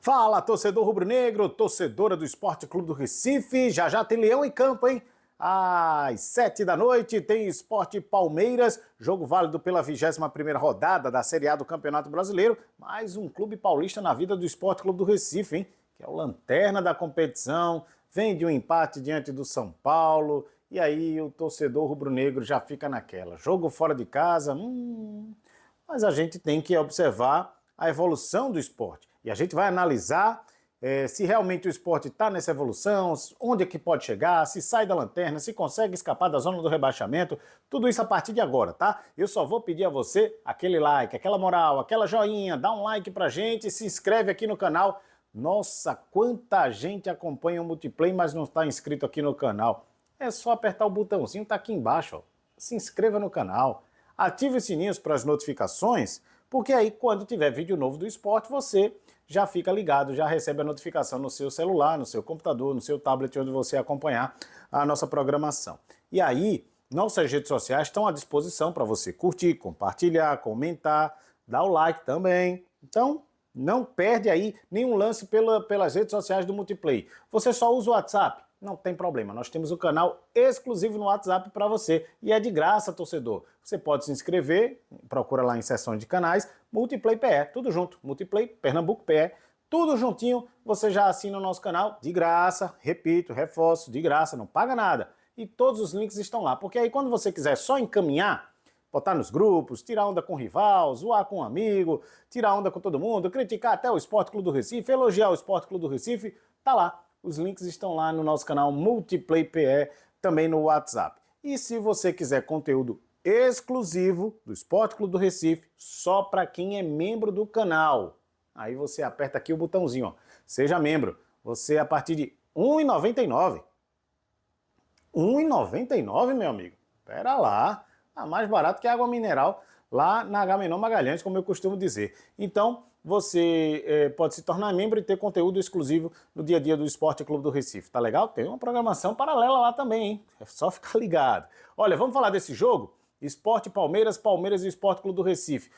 Fala, torcedor rubro-negro, torcedora do Esporte Clube do Recife. Já já tem Leão em campo, hein? Às 7 da noite tem Sport Palmeiras, jogo válido pela 21ª rodada da Série A do Campeonato Brasileiro. Mais um clube paulista na vida do Esporte Clube do Recife, hein? Que é o lanterna da competição, vem de um empate diante do São Paulo. E aí o torcedor rubro-negro já fica naquela. Jogo fora de casa, mas a gente tem que observar a evolução do esporte. E a gente vai analisar se realmente o esporte está nessa evolução, onde é que pode chegar, se sai da lanterna, se consegue escapar da zona do rebaixamento, tudo isso a partir de agora, tá? Eu só vou pedir a você aquele like, aquela moral, aquela joinha, dá um like pra gente, se inscreve aqui no canal. Nossa, quanta gente acompanha o Multiplay, mas não está inscrito aqui no canal. É só apertar o botãozinho, tá aqui embaixo, ó. Se inscreva no canal, ative os sininhos para as notificações, porque aí quando tiver vídeo novo do esporte, você já fica ligado, já recebe a notificação no seu celular, no seu computador, no seu tablet, onde você acompanhar a nossa programação. E aí, nossas redes sociais estão à disposição para você curtir, compartilhar, comentar, dar o like também. Então, não perde aí nenhum lance pelas redes sociais do Multiplay. Você só usa o WhatsApp? Não tem problema, nós temos um canal exclusivo no WhatsApp para você e é de graça, torcedor. Você pode se inscrever, procura lá em seções de canais, Multiplay PE, tudo junto, Multiplay Pernambuco PE, tudo juntinho, você já assina o nosso canal de graça, repito, reforço, de graça, não paga nada. E todos os links estão lá, porque aí quando você quiser só encaminhar, botar nos grupos, tirar onda com o rival, zoar com um amigo, tirar onda com todo mundo, criticar até o Esporte Clube do Recife, elogiar o Esporte Clube do Recife, tá lá. Os links estão lá no nosso canal Multiplay PE, também no WhatsApp. E se você quiser conteúdo exclusivo do Esporte Clube do Recife, só para quem é membro do canal, aí você aperta aqui o botãozinho, ó, seja membro. Você a partir de R$ 1,99. R$ 1,99, meu amigo? Pera lá, tá mais barato que água mineral lá na Agamenon Magalhães, como eu costumo dizer. Então, você pode se tornar membro e ter conteúdo exclusivo no dia a dia do Esporte Clube do Recife. Tá legal? Tem uma programação paralela lá também, hein? É só ficar ligado. Olha, vamos falar desse jogo? Esporte Palmeiras, Palmeiras e Esporte Clube do Recife.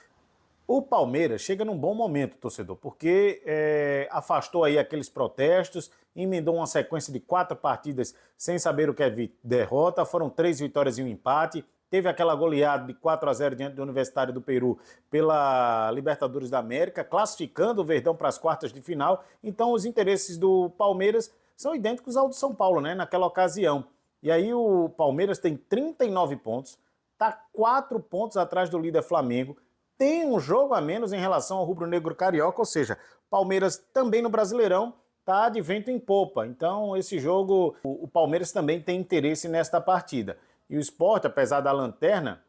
O Palmeiras chega num bom momento, torcedor, porque afastou aí aqueles protestos, emendou uma sequência de 4 partidas sem saber o que é derrota, foram 3 vitórias e um empate. Teve aquela goleada de 4-0 diante do Universitário do Peru pela Libertadores da América, classificando o Verdão para as quartas de final. Então os interesses do Palmeiras são idênticos ao do São Paulo, né, naquela ocasião. E aí o Palmeiras tem 39 pontos, está 4 pontos atrás do líder Flamengo, tem um jogo a menos em relação ao rubro-negro carioca, ou seja, Palmeiras também no Brasileirão está de vento em popa. Então esse jogo, o Palmeiras também tem interesse nesta partida. E o Sport, apesar da lanterna,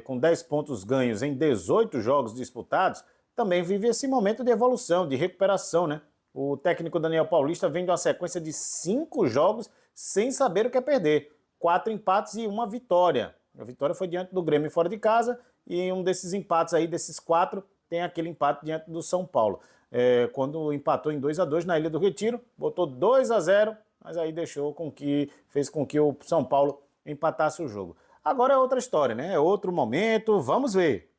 com 10 pontos ganhos em 18 jogos disputados, também vive esse momento de evolução, de recuperação, né? O técnico Daniel Paulista vem de uma sequência de 5 jogos sem saber o que é perder. 4 empates e uma vitória. A vitória foi diante do Grêmio fora de casa e um desses empates aí, desses 4, tem aquele empate diante do São Paulo. Quando empatou em 2-2 na Ilha do Retiro, botou 2-0, mas aí fez com que o São Paulo empatasse o jogo. Agora é outra história, né? É outro momento, vamos ver.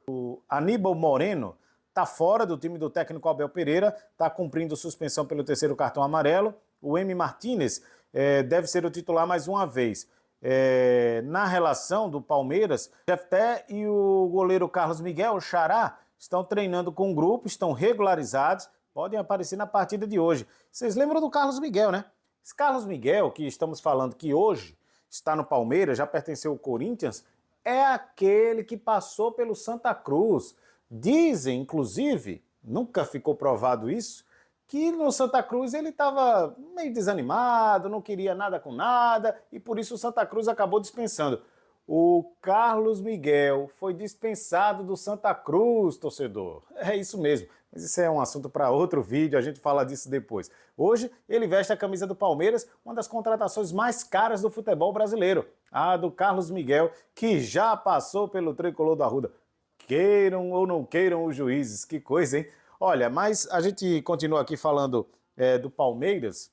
O Aníbal Moreno está fora do time do técnico Abel Pereira, está cumprindo suspensão pelo 3º cartão amarelo. O M. Martínez deve ser o titular mais uma vez. Na relação do Palmeiras, o Jefté e o goleiro Carlos Miguel, o Xará, estão treinando com o grupo, estão regularizados, podem aparecer na partida de hoje. Vocês lembram do Carlos Miguel, né? Esse Carlos Miguel, que estamos falando que hoje está no Palmeiras, já pertenceu ao Corinthians, é aquele que passou pelo Santa Cruz. Dizem, inclusive, nunca ficou provado isso, que no Santa Cruz ele estava meio desanimado, não queria nada com nada, e por isso o Santa Cruz acabou dispensando. O Carlos Miguel foi dispensado do Santa Cruz, torcedor. É isso mesmo, mas isso é um assunto para outro vídeo, a gente fala disso depois. Hoje ele veste a camisa do Palmeiras, uma das contratações mais caras do futebol brasileiro. A do Carlos Miguel, que já passou pelo tricolor do Arruda. Queiram ou não queiram os juízes, que coisa, hein? Olha, mas a gente continua aqui falando do Palmeiras,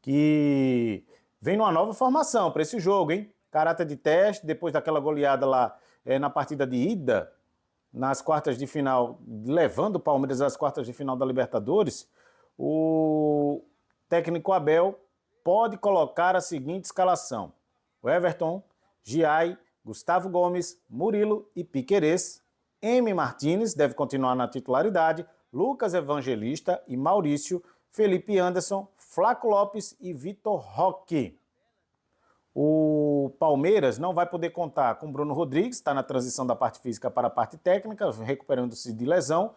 que vem numa nova formação para esse jogo, hein? Caráter de teste, depois daquela goleada lá na partida de ida, nas quartas de final, levando o Palmeiras às quartas de final da Libertadores, o técnico Abel pode colocar a seguinte escalação: o Everton, Giai, Gustavo Gomes, Murilo e Piquerez, M. Martínez deve continuar na titularidade, Lucas Evangelista e Maurício, Felipe Anderson, Flaco Lopes e Vitor Roque. O Palmeiras não vai poder contar com Bruno Rodrigues, está na transição da parte física para a parte técnica, recuperando-se de lesão.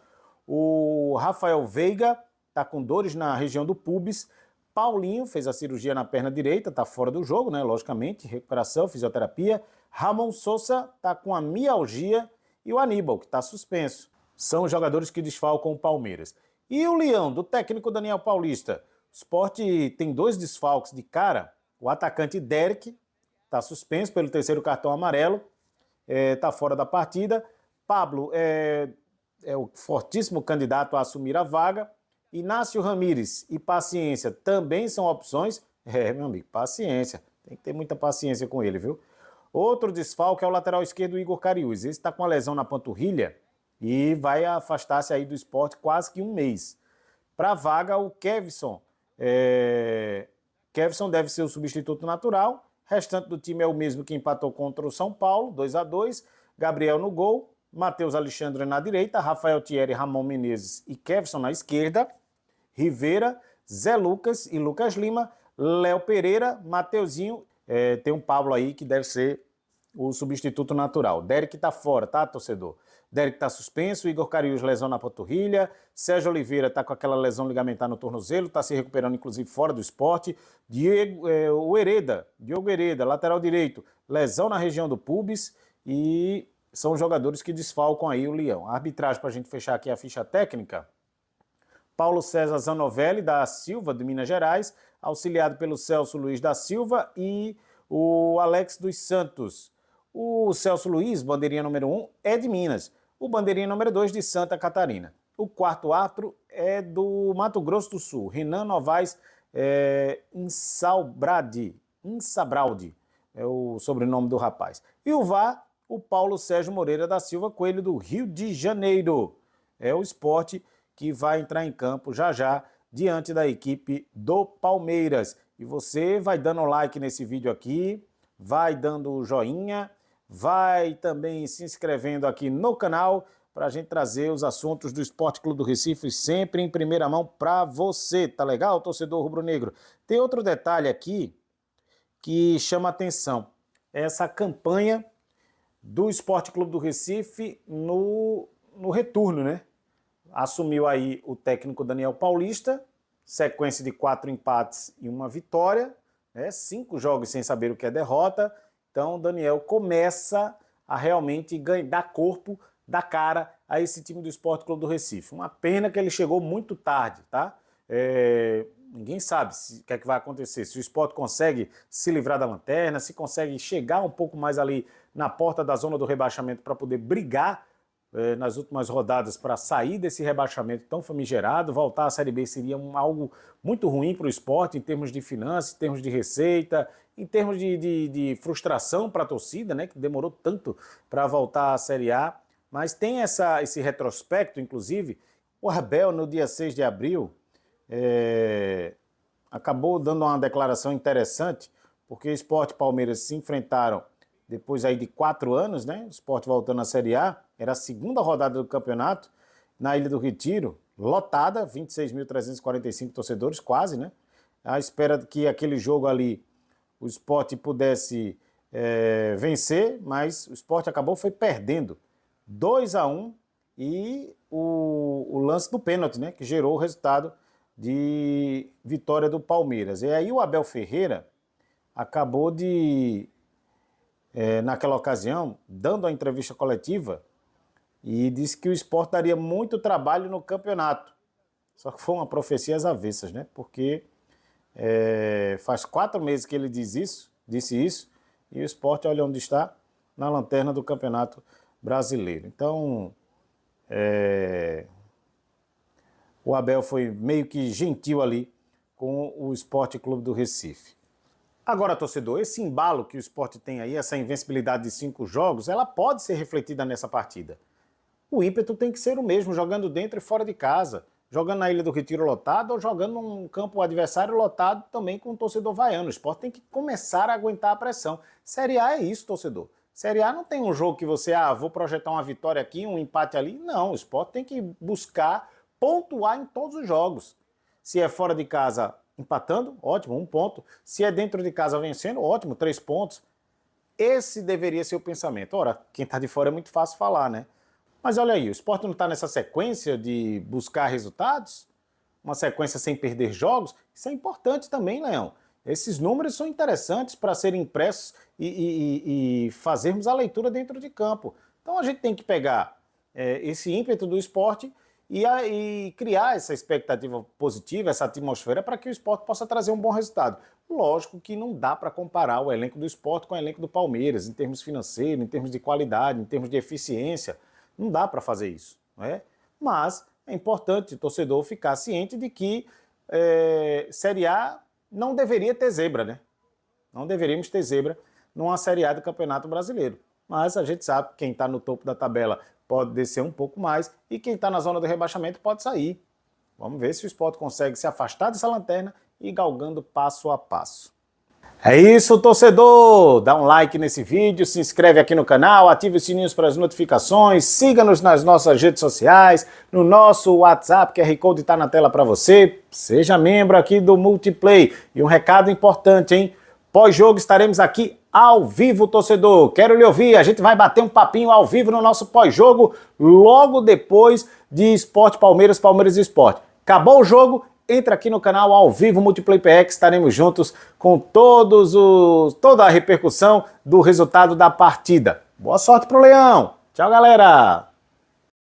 O Rafael Veiga está com dores na região do pubis. Paulinho fez a cirurgia na perna direita, está fora do jogo, né? Logicamente, recuperação, fisioterapia. Ramon Sousa está com a mialgia e o Aníbal, que está suspenso. São os jogadores que desfalcam o Palmeiras. E o Leão, do técnico Daniel Paulista? O Sport tem 2 desfalques de cara. O atacante Derek está suspenso pelo 3º cartão amarelo, está fora da partida. Pablo é o fortíssimo candidato a assumir a vaga. Inácio Ramírez e Paciência também são opções. Meu amigo, paciência. Tem que ter muita paciência com ele, viu? Outro desfalque é o lateral esquerdo Igor Cariús. Esse está com uma lesão na panturrilha e vai afastar-se aí do Sport quase que um mês. Para a vaga, o Kevson. Kevson deve ser o substituto natural. O restante do time é o mesmo que empatou contra o São Paulo, 2-2. Gabriel no gol, Matheus Alexandre na direita, Rafael Thierry, Ramon Menezes e Kevson na esquerda. Rivera, Zé Lucas e Lucas Lima, Léo Pereira, Mateuzinho. Tem um Pablo aí que deve ser o substituto natural. Derek tá fora, tá, torcedor? Derek tá suspenso, Igor Cariús, lesão na panturrilha, Sérgio Oliveira tá com aquela lesão ligamentar no tornozelo, tá se recuperando inclusive fora do esporte. Diogo Hereda, lateral direito, lesão na região do pubis e são jogadores que desfalcam aí o Leão. A arbitragem, para a gente fechar aqui a ficha técnica: Paulo César Zanovelli da Silva, de Minas Gerais, auxiliado pelo Celso Luiz da Silva e o Alex dos Santos. O Celso Luiz, bandeirinha número 1, é de Minas. O bandeirinha número 2, de Santa Catarina. O quarto árbitro é do Mato Grosso do Sul, Renan Novaes Insabraldi, é o sobrenome do rapaz. E o VAR, o Paulo Sérgio Moreira da Silva Coelho, do Rio de Janeiro. É o Sport que vai entrar em campo já já diante da equipe do Palmeiras. E você vai dando like nesse vídeo aqui, vai dando joinha, vai também se inscrevendo aqui no canal para a gente trazer os assuntos do Esporte Clube do Recife sempre em primeira mão para você. Tá legal, torcedor rubro-negro? Tem outro detalhe aqui que chama atenção. Essa campanha do Esporte Clube do Recife no retorno, né? Assumiu aí o técnico Daniel Paulista, sequência de 4 empates e 1 vitória, né? 5 jogos sem saber o que é derrota. Então, o Daniel começa a realmente dar corpo, dar cara a esse time do Esporte Clube do Recife. Uma pena que ele chegou muito tarde, tá? Ninguém sabe o que é que vai acontecer. Se o Sport consegue se livrar da lanterna, se consegue chegar um pouco mais ali na porta da zona do rebaixamento para poder brigar nas últimas rodadas para sair desse rebaixamento tão famigerado. Voltar à Série B seria algo muito ruim para o Sport em termos de finanças, em termos de receita, em termos de frustração para a torcida, né, que demorou tanto para voltar à Série A. Mas tem esse retrospecto, inclusive. O Abel, no dia 6 de abril, acabou dando uma declaração interessante, porque Sport e Palmeiras se enfrentaram depois aí de 4 anos, né? O Sport voltando à Série A, era a segunda rodada do campeonato, na Ilha do Retiro, lotada, 26.345 torcedores, quase, né? À espera de que aquele jogo ali o Sport pudesse vencer, mas o Sport foi perdendo 2-1 e o lance do pênalti, né? Que gerou o resultado de vitória do Palmeiras. E aí o Abel Ferreira acabou naquela ocasião, dando a entrevista coletiva, e disse que o Sport daria muito trabalho no campeonato. Só que foi uma profecia às avessas, né? Porque faz 4 meses que ele disse isso, e o Sport, olha onde está, na lanterna do Campeonato Brasileiro. Então, o Abel foi meio que gentil ali com o Esporte Clube do Recife. Agora, torcedor, esse embalo que o Sport tem aí, essa invencibilidade de 5 jogos, ela pode ser refletida nessa partida. o ímpeto tem que ser o mesmo, jogando dentro e fora de casa. Jogando na Ilha do Retiro lotado ou jogando num campo adversário lotado também com o torcedor vaiano. O Sport tem que começar a aguentar a pressão. Série A é isso, torcedor. Série A não tem um jogo que você, vou projetar uma vitória aqui, um empate ali. Não, o Sport tem que buscar pontuar em todos os jogos. Se é fora de casa empatando, ótimo, 1 ponto. Se é dentro de casa vencendo, ótimo, 3 pontos. Esse deveria ser o pensamento. Ora, quem está de fora é muito fácil falar, né? Mas olha aí, o Sport não está nessa sequência de buscar resultados? Uma sequência sem perder jogos? Isso é importante também, Leão. Esses números são interessantes para serem impressos e fazermos a leitura dentro de campo. Então a gente tem que pegar esse ímpeto do Sport e criar essa expectativa positiva, essa atmosfera para que o Sport possa trazer um bom resultado. Lógico que não dá para comparar o elenco do Sport com o elenco do Palmeiras, em termos financeiros, em termos de qualidade, em termos de eficiência. Não dá para fazer isso, não é? Mas é importante o torcedor ficar ciente de que Série A não deveria ter zebra, né? Não deveríamos ter zebra numa Série A do Campeonato Brasileiro. Mas a gente sabe que quem está no topo da tabela pode descer um pouco mais e quem está na zona do rebaixamento pode sair. Vamos ver se o Sport consegue se afastar dessa lanterna e ir galgando passo a passo. É isso, torcedor! Dá um like nesse vídeo, se inscreve aqui no canal, ative os sininhos para as notificações, siga-nos nas nossas redes sociais, no nosso WhatsApp, QR Code está na tela para você. Seja membro aqui do Multiplay. E um recado importante, hein? Pós-jogo estaremos aqui ao vivo, torcedor. Quero lhe ouvir, a gente vai bater um papinho ao vivo no nosso pós-jogo, logo depois de Sport Palmeiras, Palmeiras e Sport. Acabou o jogo, entra aqui no canal ao vivo Multiplay PX, estaremos juntos com toda a repercussão do resultado da partida. Boa sorte pro Leão. Tchau, galera.